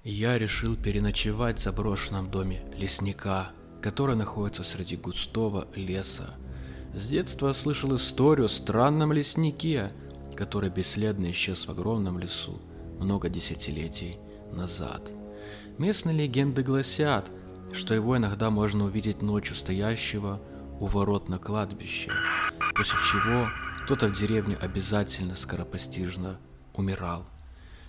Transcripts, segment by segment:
Я решил переночевать в заброшенном доме лесника, который находится среди густого леса. С детства слышал историю о странном леснике, который бесследно исчез в огромном лесу много десятилетий назад. Местные легенды гласят, что его иногда можно увидеть ночью стоящего у ворот на кладбище, после чего кто-то в деревне обязательно скоропостижно умирал.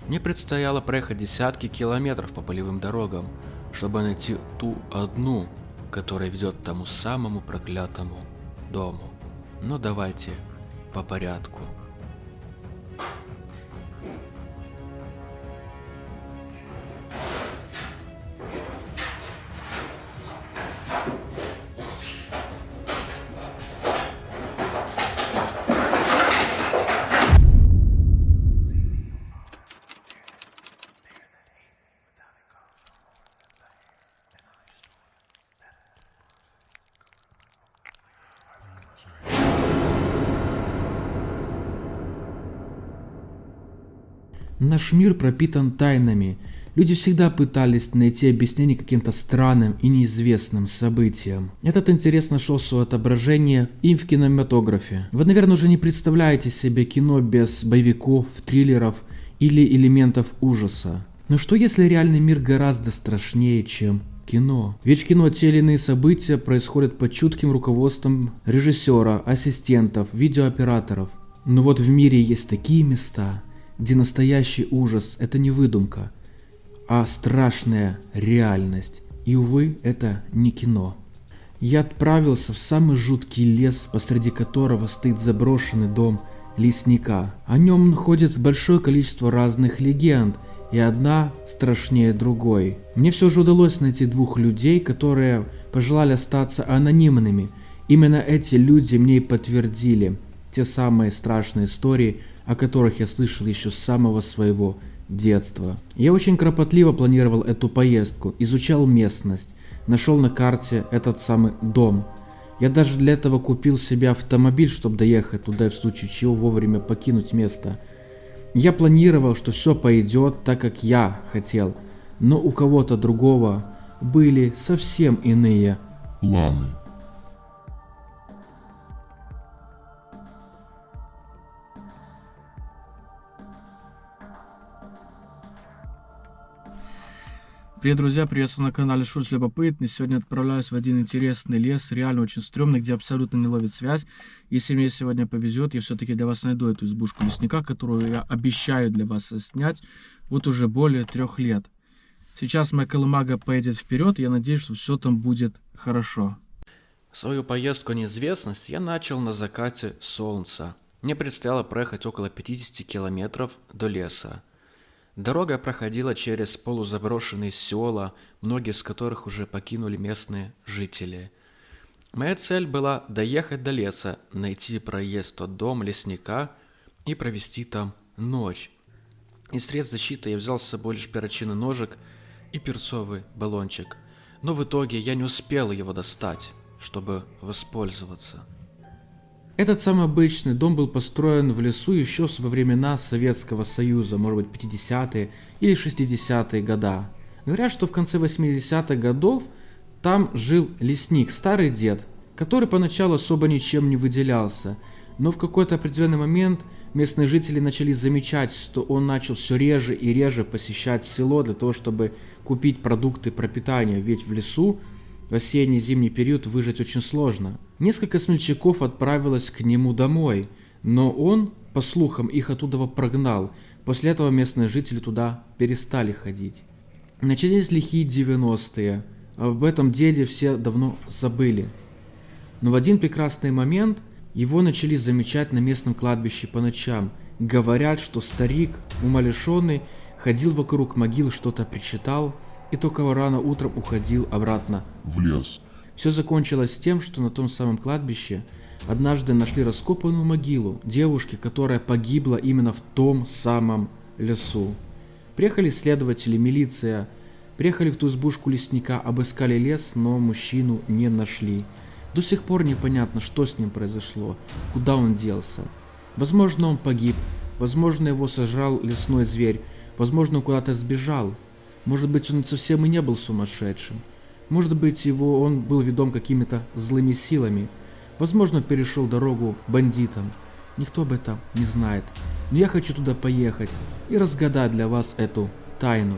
Мне предстояло проехать десятки километров по полевым дорогам, чтобы найти ту одну, которая ведет к тому самому проклятому дому. Но давайте по порядку. Наш мир пропитан тайнами. Люди всегда пытались найти объяснение каким-то странным и неизвестным событиям. Этот интерес нашел свое отображение и в кинематографе. Вы, наверное, уже не представляете себе кино без боевиков, триллеров или элементов ужаса. Но что если реальный мир гораздо страшнее, чем кино? Ведь в кино те или иные события происходят под чутким руководством режиссера, ассистентов, видеооператоров. Но вот в мире есть такие места, где настоящий ужас – это не выдумка, а страшная реальность. И, увы, это не кино. Я отправился в самый жуткий лес, посреди которого стоит заброшенный дом лесника. О нем ходит большое количество разных легенд, и одна страшнее другой. Мне все же удалось найти двух людей, которые пожелали остаться анонимными. Именно эти люди мне и подтвердили те самые страшные истории, о которых я слышал еще с самого своего детства. Я очень кропотливо планировал эту поездку, изучал местность, нашел на карте этот самый дом. Я даже для этого купил себе автомобиль, чтобы доехать туда и в случае чего вовремя покинуть место. Я планировал, что все пойдет так, как я хотел, но у кого-то другого были совсем иные планы. Привет, друзья, приветствую на канале Шульц Любопытный. Сегодня отправляюсь в один интересный лес, реально очень стрёмный, где абсолютно не ловит связь. Если мне сегодня повезет, я все-таки для вас найду эту избушку лесника, которую я обещаю для вас снять вот уже более 3 лет. Сейчас моя колымага поедет вперед, и я надеюсь, что все там будет хорошо. Свою поездку в неизвестность я начал на закате солнца. Мне предстояло проехать около 50 километров до леса. Дорога проходила через полузаброшенные села, многие из которых уже покинули местные жители. Моя цель была доехать до леса, найти проезд в тот дом лесника и провести там ночь. Из средств защиты я взял с собой лишь перочинный ножик и перцовый баллончик, но в итоге я не успел его достать, чтобы воспользоваться. Этот самый обычный дом был построен в лесу еще во времена Советского Союза, может быть 50-е или 60-е года. Говорят, что в конце 80-х годов там жил лесник, старый дед, который поначалу особо ничем не выделялся. Но в какой-то определенный момент местные жители начали замечать, что он начал все реже и реже посещать село для того, чтобы купить продукты пропитания, ведь в лесу в осенне-зимний период выжить очень сложно. Несколько смельчаков отправилось к нему домой, но он, по слухам, их оттуда прогнал. После этого местные жители туда перестали ходить. Начались лихие 90-е, а об этом деде все давно забыли. Но в один прекрасный момент его начали замечать на местном кладбище по ночам. Говорят, что старик, умалишенный, ходил вокруг могил, что-то причитал, и только рано утром уходил обратно В лес. Все закончилось тем, что на том самом кладбище однажды нашли раскопанную могилу девушки, которая погибла именно в том самом лесу. Приехали следователи, милиция, приехали в ту избушку лесника, обыскали лес, но мужчину не нашли. До сих пор непонятно, что с ним произошло, куда он делся. Возможно, он погиб, возможно, его сожрал лесной зверь, возможно, он куда-то сбежал. Может быть, он совсем и не был сумасшедшим. Может быть, он был ведом какими-то злыми силами. Возможно, перешел дорогу бандитам. Никто об этом не знает. Но я хочу туда поехать и разгадать для вас эту тайну.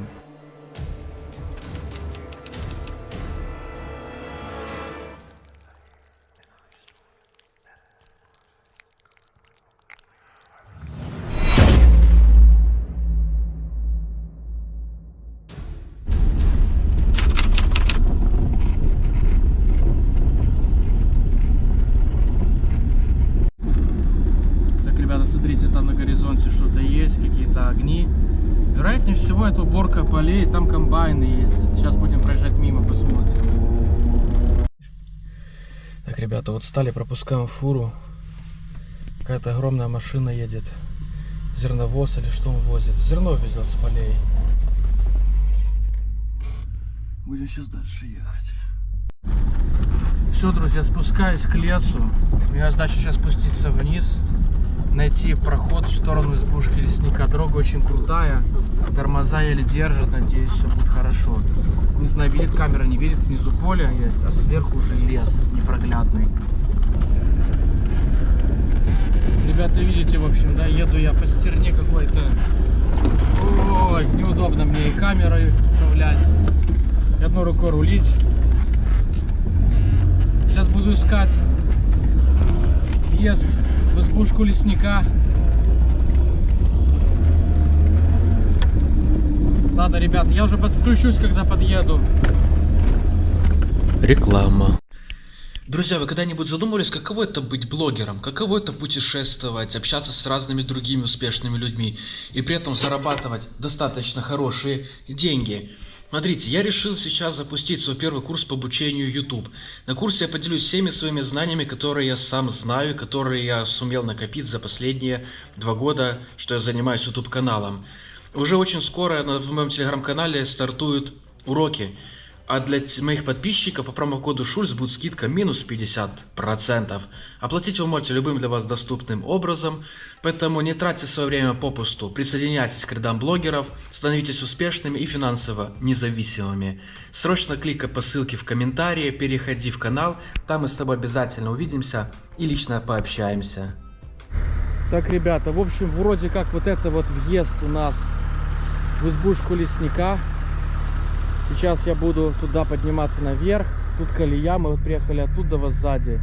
Смотрите, там на горизонте что-то есть, какие-то огни. Вероятнее всего, это уборка полей, там комбайны ездят. Сейчас будем проезжать мимо, посмотрим. Так, ребята, вот стали, пропускаем фуру. Какая-то огромная машина едет. Зерновоз или что он возит? Зерно везет с полей. Будем сейчас дальше ехать. Все, друзья, спускаюсь к лесу. У меня задача сейчас спуститься вниз, найти проход в сторону избушки лесника. Дорога очень крутая, тормоза еле держат, надеюсь, все будет хорошо. Не знаю, видит камера, не видит, внизу поле есть, а сверху уже лес непроглядный. Ребята, видите, в общем, да, еду я по стерне какой-то. Ой, неудобно мне и камерой управлять, и одной рукой рулить. Сейчас буду искать въезд в избушку лесника. Ладно, ребят, я уже подключусь, когда подъеду. Реклама. Друзья, вы когда-нибудь задумывались, каково это быть блогером? Каково это путешествовать, общаться с разными другими успешными людьми и при этом зарабатывать достаточно хорошие деньги? Смотрите, я решил сейчас запустить свой первый курс по обучению YouTube. На курсе я поделюсь всеми своими знаниями, которые я сам знаю, которые я сумел накопить за последние 2 года, что я занимаюсь YouTube каналом. Уже очень скоро в моем телеграм-канале стартуют уроки. А для моих подписчиков по промокоду Шульц будет скидка минус 50%. Оплатить вы можете любым для вас доступным образом, поэтому не тратьте свое время попусту. Присоединяйтесь к рядам блогеров, становитесь успешными и финансово независимыми. Срочно кликай по ссылке в комментарии, переходи в канал, там мы с тобой обязательно увидимся и лично пообщаемся. Так, ребята, в общем, вроде как вот это вот въезд у нас в избушку лесника. Сейчас я буду туда подниматься наверх. Тут колея, мы вот приехали оттуда вот сзади.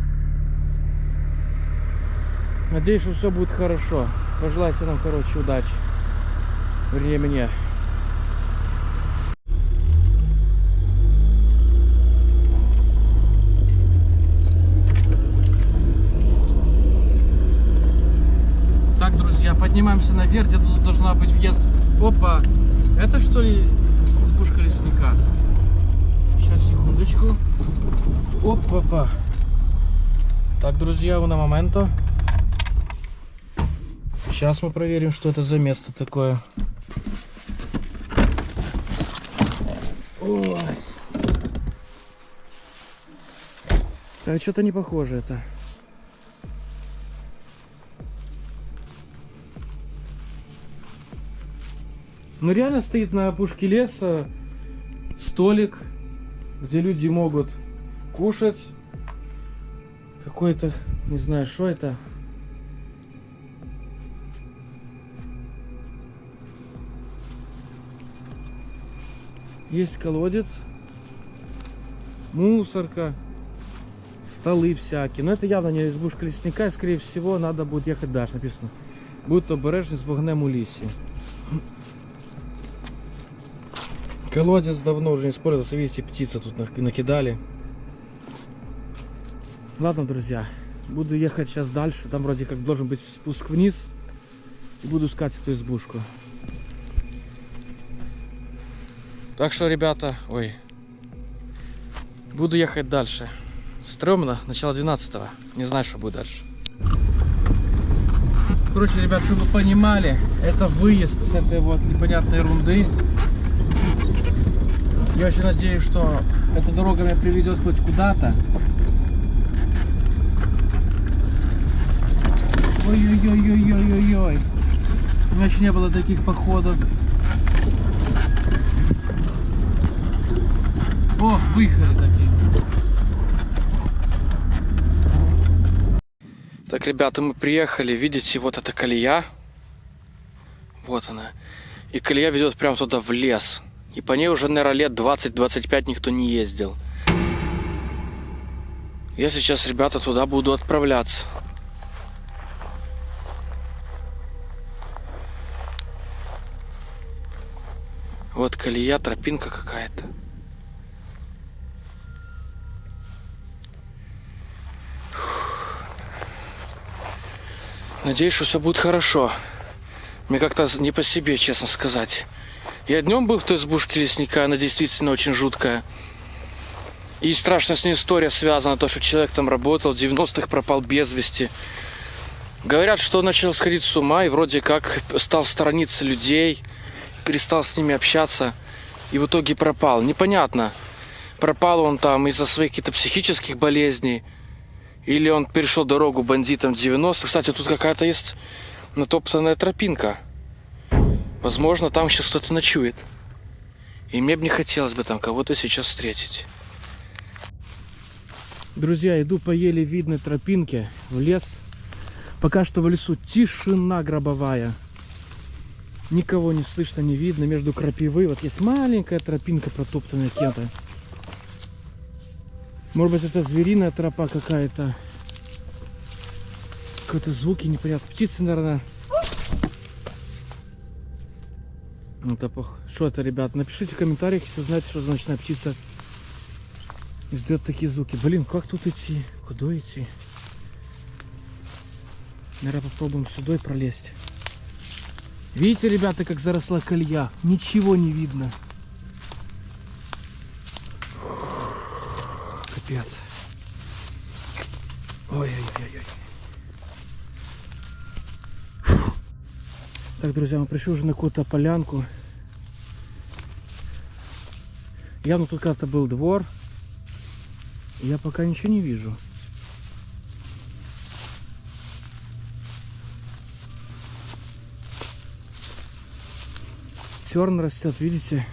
Надеюсь, что все будет хорошо. Пожелайте нам, короче, удачи. Вернее, мне. Так, друзья, поднимаемся наверх. Где-то тут должна быть въезд. Опа! Это что ли избушка лесника? Сейчас, секундочку. Опа-па. Так, друзья, una momento. Сейчас мы проверим, что это за место такое. Ой. Так, что-то не похоже это. Ну реально стоит на опушке леса столик, где люди могут кушать. Какой-то, не знаю, что это. Есть колодец, мусорка, столы всякие. Но это явно не избушка лесника, и, скорее всего, надо будет ехать дальше. Написано: будь обережний з вогнем у лісі. Колодец давно уже не использовался, видите, птицы тут накидали. Ладно, друзья, буду ехать сейчас дальше. Там вроде как должен быть спуск вниз. И буду искать эту избушку. Так что, ребята, буду ехать дальше. Стрёмно, начало 12-го. Не знаю, что будет дальше. Короче, ребят, чтобы вы понимали, это выезд с этой вот непонятной ерунды. Я очень надеюсь, что эта дорога меня приведет хоть куда-то. Ой-ой-ой-ой-ой-ой-ой. У меня еще не было таких походов. О, выехали такие. Так, ребята, мы приехали. Видите, вот эта колея. Вот она. И колея ведет прямо туда в лес. И по ней уже, наверное, лет 20-25 никто не ездил. Я сейчас, ребята, туда буду отправляться. Вот колея, тропинка какая-то. Надеюсь, что все будет хорошо. Мне как-то не по себе, честно сказать. Я днем был в той избушке лесника, она действительно очень жуткая. И страшная с ней история связана, то, что человек там работал, в 90-х пропал без вести. Говорят, что он начал сходить с ума и вроде как стал сторониться людей, перестал с ними общаться и в итоге пропал. Непонятно, пропал он там из-за своих каких-то психических болезней или он перешел дорогу бандитам 90-х. Кстати, тут какая-то есть натоптанная тропинка. Возможно, там сейчас кто-то ночует. И мне бы не хотелось бы там кого-то сейчас встретить. Друзья, иду по еле видной тропинке в лес. Пока что в лесу тишина гробовая. Никого не слышно, не видно. Между крапивы вот есть маленькая тропинка, протоптанная кем-то. Может быть, это звериная тропа какая-то. Какие-то звуки непонятные. Птицы, наверное. Это что это, ребят? Напишите в комментариях, если вы знаете, что за ночная птица издает такие звуки. Блин, как тут идти? Куда идти? Наверное, попробуем сюда и пролезть. Видите, ребята, как заросла колея? Ничего не видно. Капец. Ой-ой-ой-ой. Так, друзья, мы пришли уже на какую-то полянку. Явно тут когда-то был двор. Я пока ничего не вижу. Терн растет, видите?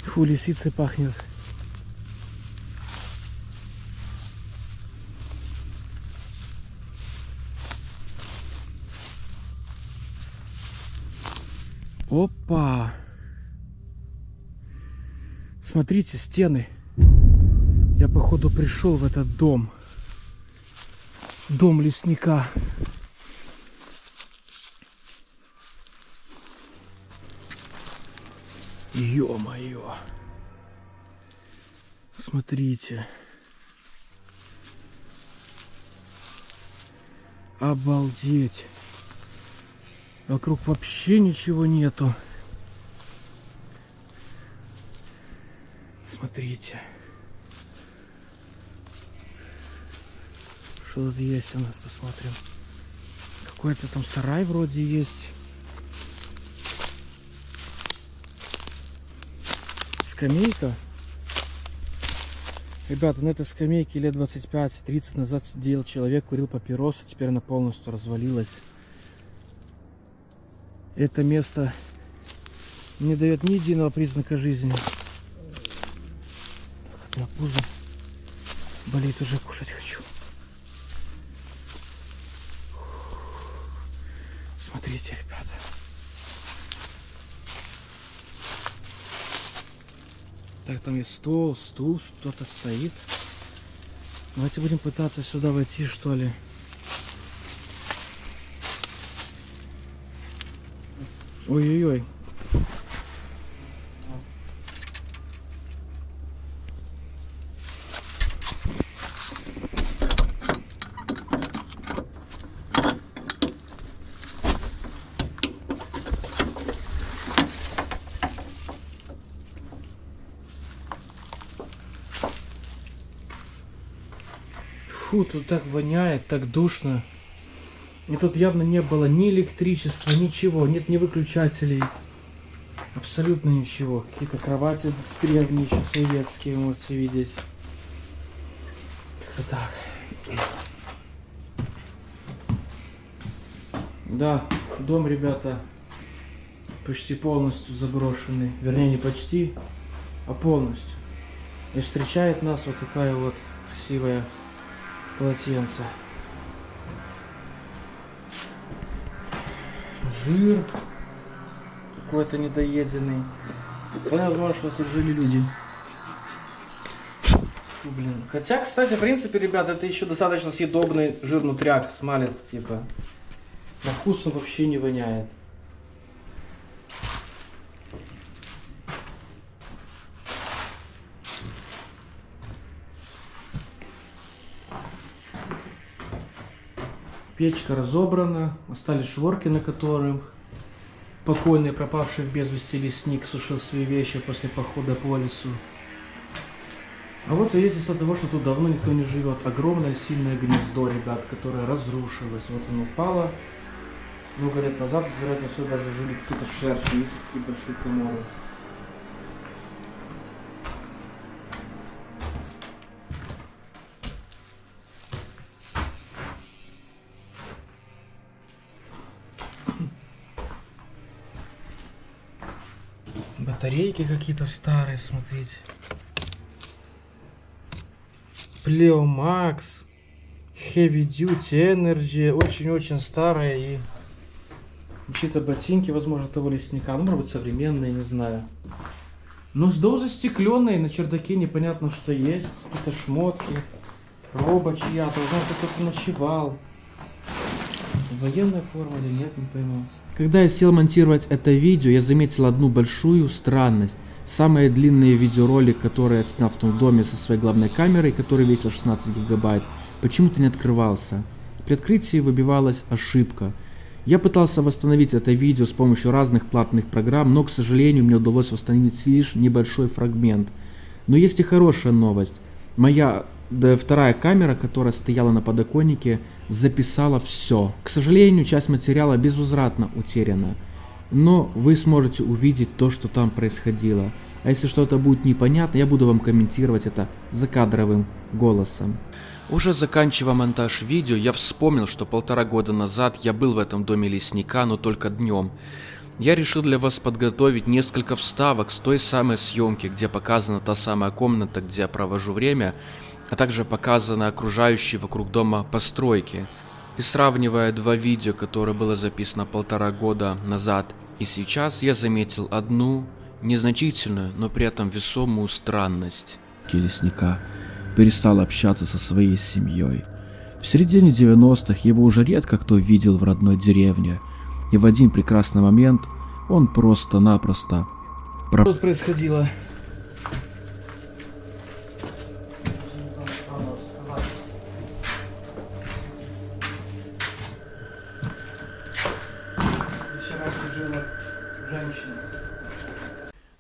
Фу, лисицей пахнет. Опа! Смотрите, стены. Я, походу, пришел в этот дом. Дом лесника. Ё-моё. Смотрите. Обалдеть. Вокруг вообще ничего нету. Смотрите. Что тут есть у нас, посмотрим. Какой-то там сарай вроде есть. Скамейка. Ребята, на этой скамейке лет 25-30 назад сидел человек, курил папиросу, теперь она полностью развалилась. Это место не дает ни единого признака жизни. Так, на пузо болит, уже кушать хочу. Смотрите, ребята. Так, там есть стул, что-то стоит. Давайте будем пытаться сюда войти, что ли. Ой-ой-ой. Фу, тут так воняет, так душно. И тут явно не было ни электричества, ничего, нет ни выключателей. Абсолютно ничего. Какие-то кровати с древние, еще советские, можете видеть. Как-то так. Да, дом, ребята, почти полностью заброшенный. Вернее, не почти, а полностью. И встречает нас вот такая вот красивая полотенце. Жир какой-то недоеденный. Понятно, думаю, что тут жили люди. Фу, блин. Хотя, кстати, в принципе, ребят, это еще достаточно съедобный жир нутряк, смалец, типа. На вкус он вообще не воняет. Печка разобрана, остались шворки, на которых покойный пропавший без вести лесник сушил свои вещи после похода по лесу. А вот свидетельство того, что тут давно никто не живет. Огромное сильное гнездо, ребят, которое разрушилось. Вот оно упало много лет назад. Вероятно, все даже жили какие-то шершни, есть такие большие коморы. Батарейки какие-то старые, смотрите. Pleo Max, Heavy Duty Energy, очень-очень старые и вообще-то ботинки, возможно, того лесника, ну, может быть, современные, не знаю. Но дом застекленный, на чердаке непонятно, что есть, какие-то шмотки, роба чья-то, возможно, кто-то ночевал. Военная форма или нет, не пойму. Когда я сел монтировать это видео, я заметил одну большую странность. Самый длинный видеоролик, который я снял в том доме со своей главной камерой, который весил 16 гигабайт, почему-то не открывался. При открытии выбивалась ошибка. Я пытался восстановить это видео с помощью разных платных программ, но, к сожалению, мне удалось восстановить лишь небольшой фрагмент. Но есть и хорошая новость. Моя вторая камера, которая стояла на подоконнике, записала все. К сожалению, часть материала безвозвратно утеряна. Но вы сможете увидеть то, что там происходило. А если что-то будет непонятно, я буду вам комментировать это закадровым голосом. Уже заканчивая монтаж видео, я вспомнил, что 1,5 года назад я был в этом доме лесника, но только днем. Я решил для вас подготовить несколько вставок с той самой съемки, где показана та самая комната, где я провожу время, а также показаны окружающие вокруг дома постройки. И сравнивая два видео, которые было записано 1,5 года назад и сейчас, я заметил одну незначительную, но при этом весомую странность. Лесника перестал общаться со своей семьей. В середине 90-х его уже редко кто видел в родной деревне, и в один прекрасный момент он просто-напросто Что тут происходило?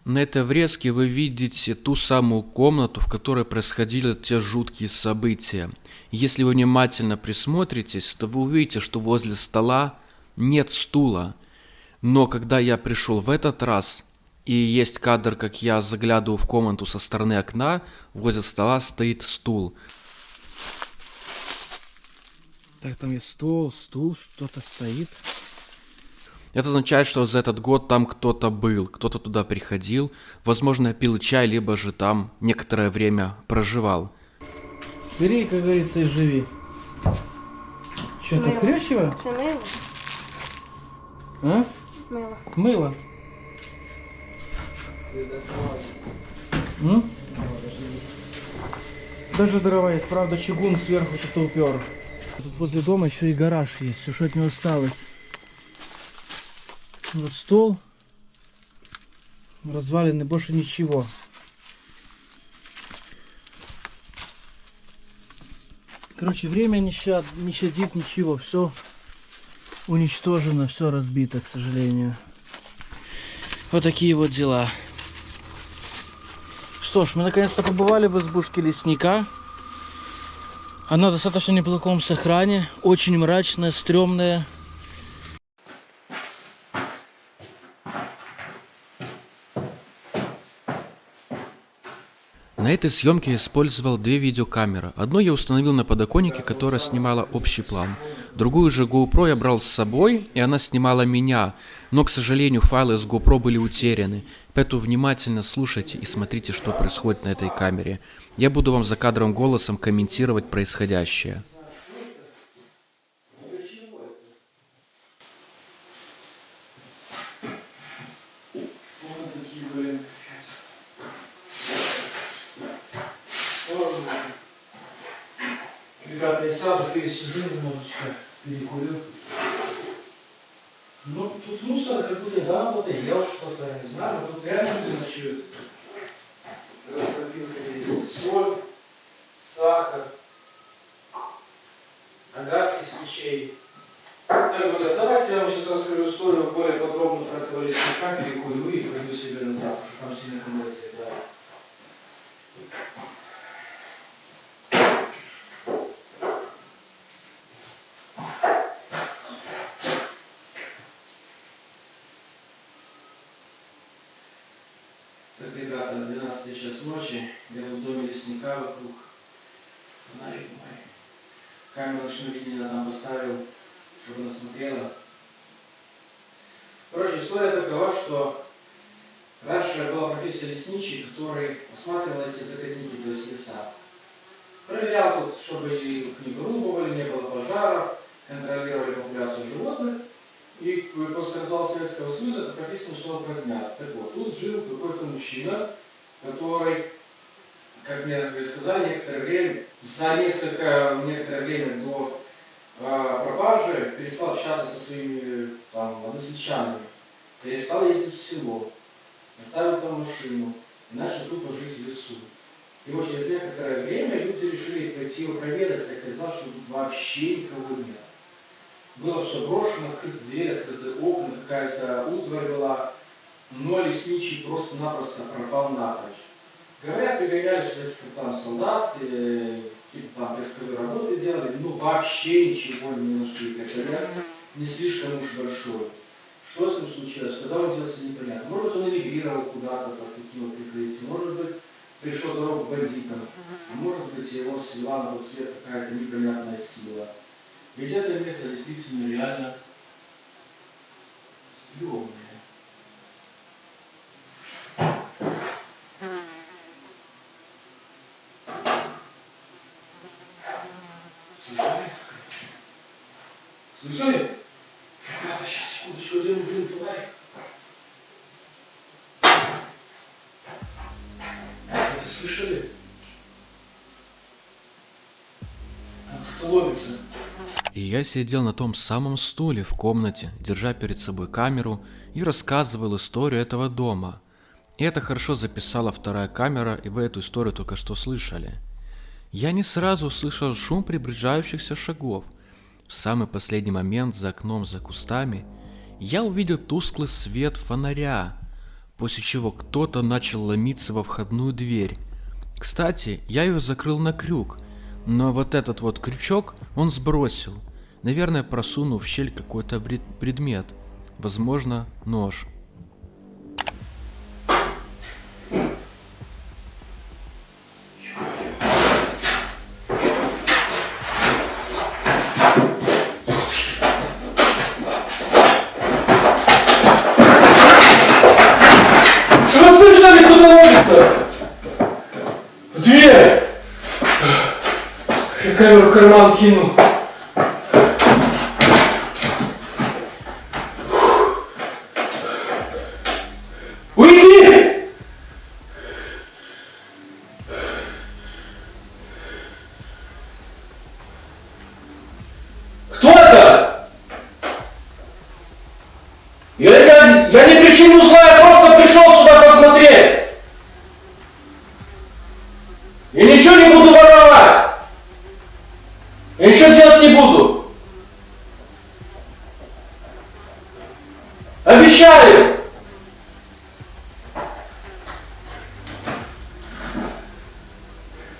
На этой врезке вы видите ту самую комнату, в которой происходили те жуткие события. Если вы внимательно присмотритесь, то вы увидите, что возле стола нет стула. Но когда я пришел в этот раз, и есть кадр, как я заглядываю в комнату со стороны окна, возле стола стоит стул. Так, там есть стул, что-то стоит. Это означает, что за этот год там кто-то был, кто-то туда приходил, возможно, пил чай, либо же там некоторое время проживал. Бери, как говорится, и живи. Что, это хрящево? Це мило. А? Мило. Мыло. М? Даже дрова есть, правда, чугун сверху тут упер. Тут возле дома еще и гараж есть, все, что от него осталось. Вот стол. Развалины, больше ничего. Короче, время не щадит ничего, все уничтожено, все разбито, к сожалению. Вот такие вот дела. Что ж, мы наконец-то побывали в избушке лесника. Она достаточно в неплохом сохране, очень мрачная, стрёмная. На этой съемке я использовал две видеокамеры. Одну я установил на подоконнике, которая снимала общий план. Другую же GoPro я брал с собой, и она снимала меня. Но, к сожалению, файлы с GoPro были утеряны. Поэтому внимательно слушайте и смотрите, что происходит на этой камере. Я буду вам закадровым голосом комментировать происходящее. Ребята, я сяду, пересижу немножечко, перекурю. Ну, тут мусор как будто, да, кто-то ел что-то, я не знаю, но тут реально люди ночуют. Растопилка есть, соль, сахар, огарки с печей. Так, друзья, давайте я вам сейчас расскажу историю более подробно про этого лесника, перекурю и пойду себе назад, потому что там сильно коммерция, да. Так, ребята, 12 час ночи, я в доме лесника вокруг, фонарик мой. Камеру ночного видения там поставил, чтобы она смотрела. Короче, история такова, что раньше была профессия лесничий, который осматривал эти заказники, то есть леса. Проверял тут, чтобы их не вырубывали, не было пожаров, контролировали популяцию животных. И после развала Советского Союза эта профессия начала упраздняться. Так вот, тут жил какой-то мужчина, который, как мне сказали, некоторое время до пропажи перестал общаться со своими односельчанами, перестал ездить в село, оставил там машину и начал тупо жить в лесу. И вот через некоторое время люди решили пойти его проведать, и оказалось, что тут вообще никого нет. Было все брошено, открыты двери, открыты окна, какая-то утварь была, но лесничий просто-напросто пропал напрочь. Говорят, пригоняли сюда каких-то там солдат, какие-то там поисковые работы делали, но вообще ничего не нашли, хотя не слишком уж большой. Что с ним случилось, куда он делся, непонятно. Может быть, он эмигрировал куда-то под таким вот прикрытием, может быть, пришел дорогу бандитам, а может быть, его свела на тот свет какая-то непонятная сила. Ведь это место действительно реально стрёмное. Слышали? Слышали? Ребята, сейчас, секундочку, один фонарик. Это слышали? Там кто-то ловится. И я сидел на том самом стуле в комнате, держа перед собой камеру и рассказывал историю этого дома. И это хорошо записала вторая камера, и вы эту историю только что слышали. Я не сразу услышал шум приближающихся шагов. В самый последний момент за окном, за кустами, я увидел тусклый свет фонаря, после чего кто-то начал ломиться во входную дверь. Кстати, я ее закрыл на крюк, но вот этот вот крючок он сбросил, наверное, просунув в щель какой-то предмет, возможно, нож. Вы слышали, кто-то ломится? В дверь! Я камеру в карман кину. Уйди! Кто это? Я не причину зла, я просто пришел сюда посмотреть. Я ничего не буду воровать. Я ничего делать не буду. Обещаю.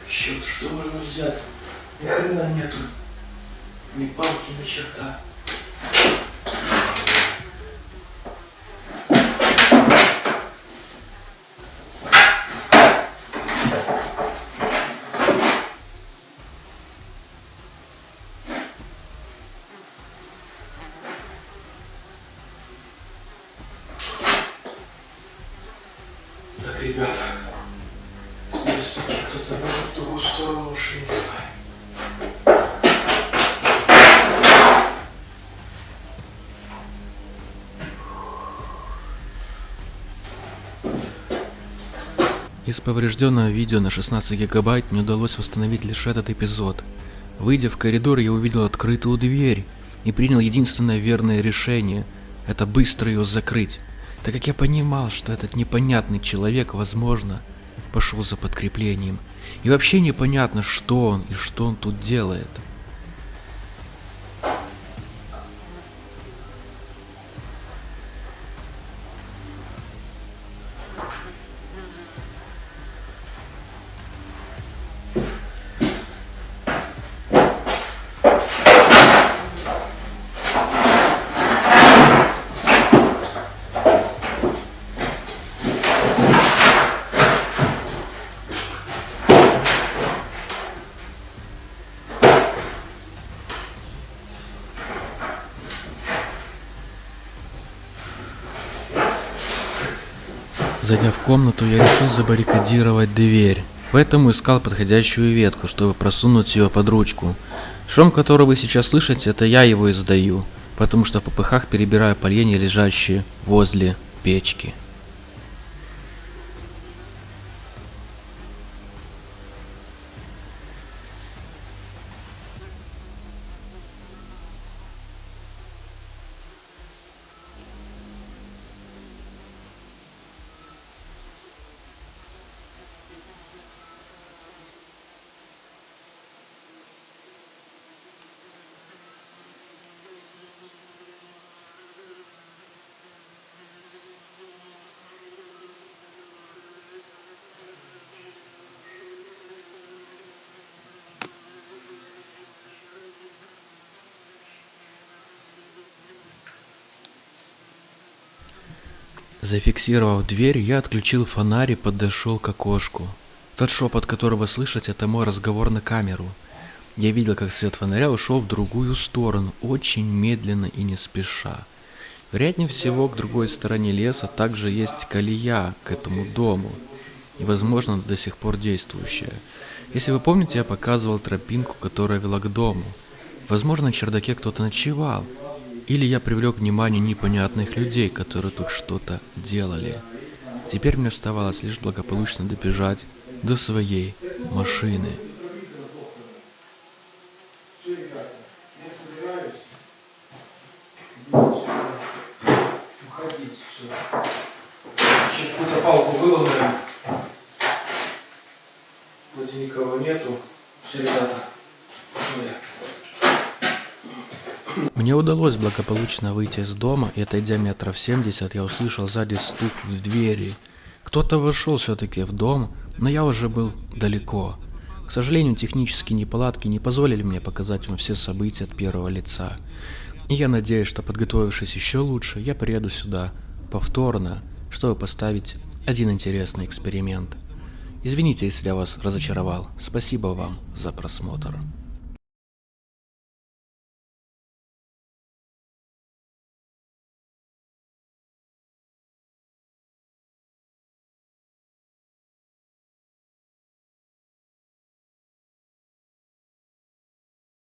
Черт, что можно взять? Ни хрена нету. Ни палки, ни черта. лесники, кто-то в другую сторону ушли, не знаю. Из поврежденного видео на 16 гигабайт мне удалось восстановить лишь этот эпизод. Выйдя в коридор, я увидел открытую дверь и принял единственное верное решение – это быстро ее закрыть, так как я понимал, что этот непонятный человек, возможно, пошел за подкреплением. И вообще непонятно, что он и что он тут делает. Зайдя в комнату, я решил забаррикадировать дверь, поэтому искал подходящую ветку, чтобы просунуть ее под ручку. Шум, который вы сейчас слышите, это я его издаю, потому что в попыхах перебираю поленья, лежащие возле печки. Зафиксировав дверь, я отключил фонарь и подошел к окошку. Тот шепот, которого слышать, это мой разговор на камеру. Я видел, как свет фонаря ушел в другую сторону, очень медленно и не спеша. Вероятнее всего, к другой стороне леса также есть колея к этому дому, и, возможно, она до сих пор действующая. Если вы помните, я показывал тропинку, которая вела к дому. Возможно, на чердаке кто-то ночевал. Или я привлек внимание непонятных людей, которые тут что-то делали. Теперь мне оставалось лишь благополучно добежать до своей машины. Какую-то палку выломали. Вроде никого нету. Все, ребята, пошли. Мне удалось благополучно выйти из дома, и отойдя метров 70, я услышал сзади стук в двери. Кто-то вошел все-таки в дом, но я уже был далеко. К сожалению, технические неполадки не позволили мне показать вам все события от первого лица. И я надеюсь, что, подготовившись еще лучше, я приеду сюда повторно, чтобы поставить один интересный эксперимент. Извините, если я вас разочаровал. Спасибо вам за просмотр.